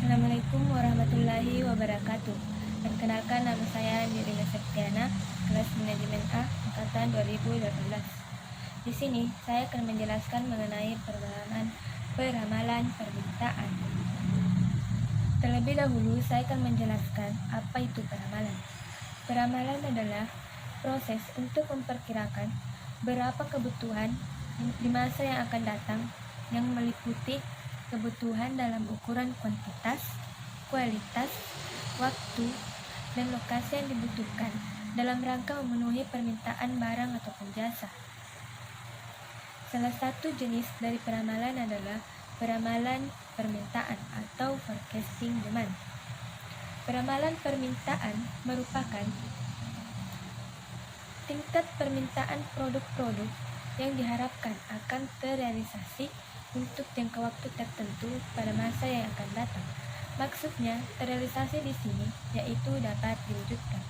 Assalamualaikum warahmatullahi wabarakatuh. Perkenalkan, nama saya Nirina Septiana, kelas manajemen A, angkatan 2018. Di sini saya akan menjelaskan mengenai peramalan permintaan. Terlebih dahulu saya akan menjelaskan apa itu peramalan. Peramalan adalah proses untuk memperkirakan berapa kebutuhan di masa yang akan datang yang meliputi kebutuhan dalam ukuran kuantitas, kualitas, waktu, dan lokasi yang dibutuhkan dalam rangka memenuhi permintaan barang ataupun jasa. Salah satu jenis dari peramalan adalah peramalan permintaan atau forecasting demand. Peramalan permintaan merupakan tingkat permintaan produk-produk yang diharapkan akan terrealisasi untuk jangka waktu tertentu pada masa yang akan datang. Maksudnya, terrealisasi di sini yaitu dapat diwujudkan.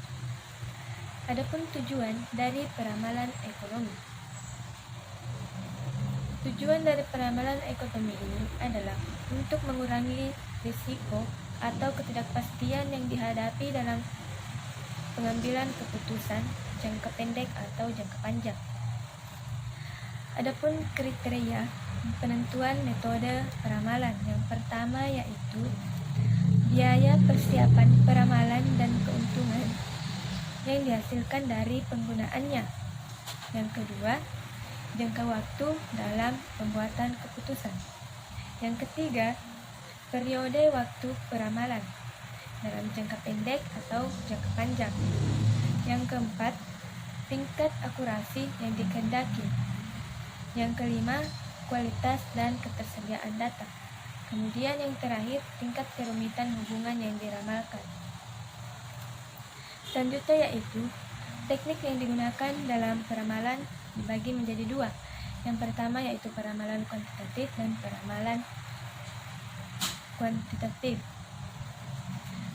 Adapun tujuan dari peramalan ekonomi. Tujuan dari peramalan ekonomi ini adalah untuk mengurangi risiko atau ketidakpastian yang dihadapi dalam pengambilan keputusan jangka pendek atau jangka panjang. Adapun kriteria penentuan metode peramalan, yang pertama yaitu biaya persiapan peramalan dan keuntungan yang dihasilkan dari penggunaannya. Yang kedua, jangka waktu dalam pembuatan keputusan. Yang ketiga, periode waktu peramalan dalam jangka pendek atau jangka panjang. Yang keempat, tingkat akurasi yang dikehendaki. Yang kelima, kualitas dan ketersediaan data. Kemudian yang terakhir, tingkat kerumitan hubungan yang diramalkan. Selanjutnya yaitu teknik yang digunakan dalam peramalan dibagi menjadi dua. Yang pertama yaitu peramalan kuantitatif dan peramalan kuantitatif.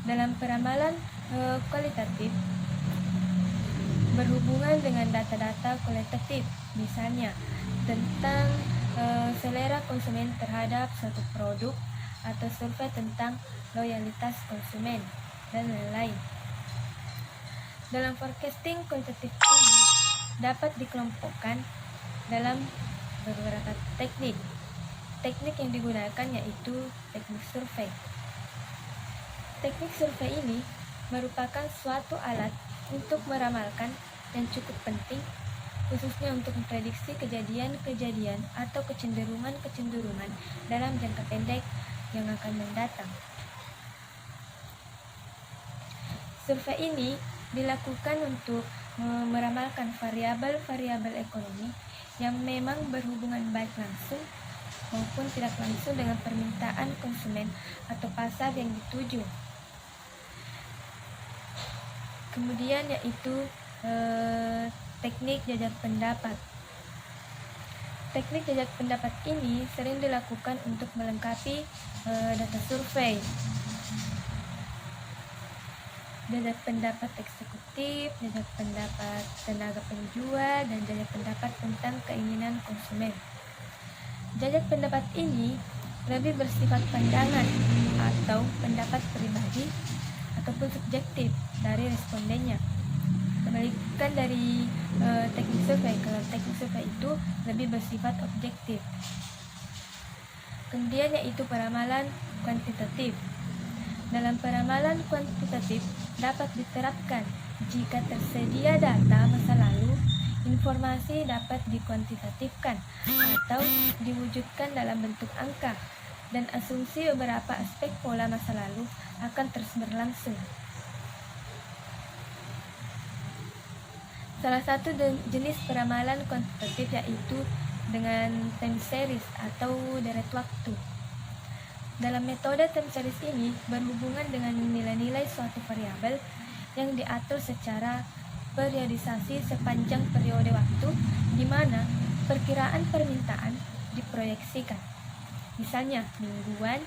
Dalam peramalan kualitatif berhubungan dengan data-data kualitatif, misalnya tentang selera konsumen terhadap suatu produk atau survei tentang loyalitas konsumen dan lain-lain. Dalam forecasting kualitatif ini dapat dikelompokkan dalam beberapa teknik. Teknik yang digunakan yaitu teknik survei. Teknik survei ini merupakan suatu alat untuk meramalkan yang cukup penting, khususnya untuk memprediksi kejadian-kejadian atau kecenderungan-kecenderungan dalam jangka pendek yang akan mendatang. Survei ini dilakukan untuk meramalkan variabel-variabel ekonomi yang memang berhubungan baik langsung maupun tidak langsung dengan permintaan konsumen atau pasar yang dituju. Kemudian yaitu teknik jajak pendapat. Teknik jajak pendapat ini sering dilakukan untuk melengkapi data survei. Jajak pendapat eksekutif, jajak pendapat tenaga penjual, dan jajak pendapat tentang keinginan konsumen. Jajak pendapat ini lebih bersifat pandangan atau pendapat pribadi ataupun subjektif dari respondennya. Kebalikan dari teknik survei, kalau teknik survei itu lebih bersifat objektif. Kemudian yaitu peramalan kuantitatif. Dalam peramalan kuantitatif dapat diterapkan jika tersedia data masa lalu, informasi dapat dikuantitatifkan atau diwujudkan dalam bentuk angka, dan asumsi beberapa aspek pola masa lalu akan terus berlangsung. Salah satu jenis peramalan kuantitatif yaitu dengan time series atau deret waktu. Dalam metode time series ini berhubungan dengan nilai-nilai suatu variabel yang diatur secara periodisasi sepanjang periode waktu di mana perkiraan permintaan diproyeksikan. Misalnya mingguan,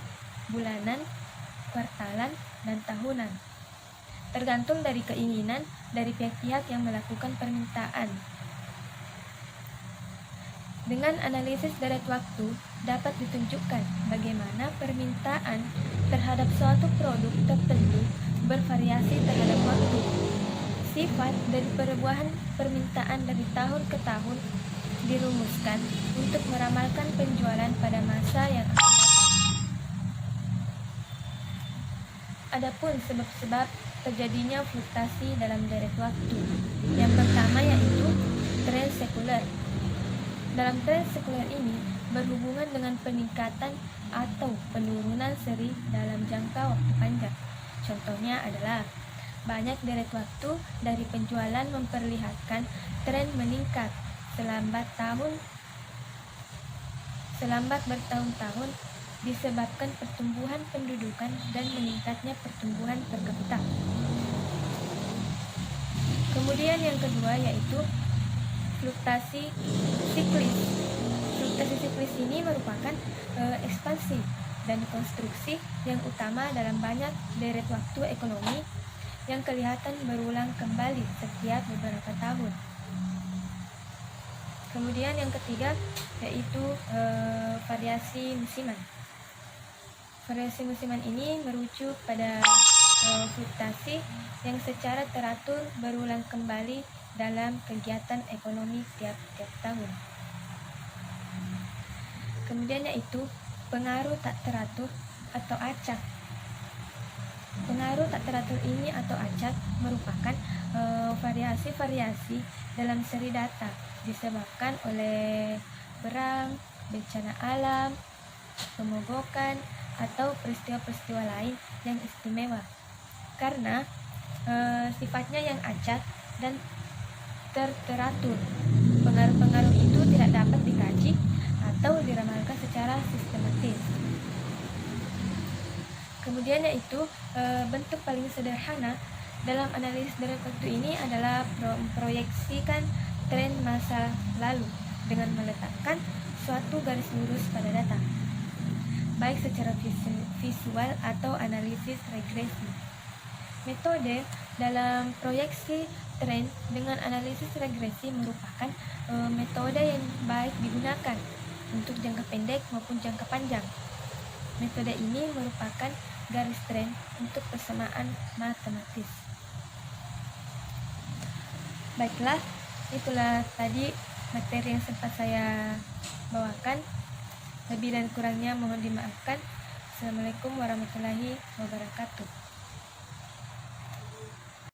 bulanan, kuartalan, dan tahunan. Tergantung dari keinginan dari pihak-pihak yang melakukan permintaan. Dengan analisis deret waktu dapat ditunjukkan bagaimana permintaan terhadap suatu produk tertentu bervariasi terhadap waktu. Sifat dari perubahan permintaan dari tahun ke tahun dirumuskan untuk meramalkan penjualan pada masa yang akan datang. Adapun sebab-sebab terjadinya fluktuasi dalam deret waktu. Yang pertama yaitu tren sekuler. Dalam tren sekuler ini berhubungan dengan peningkatan atau penurunan seri dalam jangka waktu panjang. Contohnya adalah banyak deret waktu dari penjualan memperlihatkan tren meningkat selambat bertahun-tahun disebabkan pertumbuhan pendudukan dan meningkatnya pertumbuhan per kapita. Kemudian yang kedua yaitu fluktuasi siklis. Fluktuasi siklis ini merupakan ekspansi dan konstruksi yang utama dalam banyak deret waktu ekonomi yang kelihatan berulang kembali setiap beberapa tahun. Kemudian yang ketiga yaitu variasi musiman. Variasi musiman ini merujuk pada fluktuasi yang secara teratur berulang kembali dalam kegiatan ekonomi tiap-tiap tahun. Kemudian yaitu pengaruh tak teratur atau acak. Pengaruh tak teratur ini atau acak merupakan variasi-variasi dalam seri data disebabkan oleh perang, bencana alam, pemogokan, atau peristiwa-peristiwa lain yang istimewa. Karena sifatnya yang acak dan teratur, pengaruh-pengaruh itu tidak dapat dikaji atau diramalkan secara sistematis. Kemudian yaitu bentuk paling sederhana dalam analisis deret waktu ini adalah memproyeksikan tren masa lalu dengan meletakkan suatu garis lurus pada data, baik secara visual atau analisis regresi. Metode dalam proyeksi tren dengan analisis regresi merupakan metode yang baik digunakan untuk jangka pendek maupun jangka panjang. Metode ini merupakan garis tren untuk persamaan matematis. Baiklah, itulah tadi materi yang sempat saya bawakan. Lebih dan kurangnya mohon dimaafkan. Assalamualaikum warahmatullahi wabarakatuh.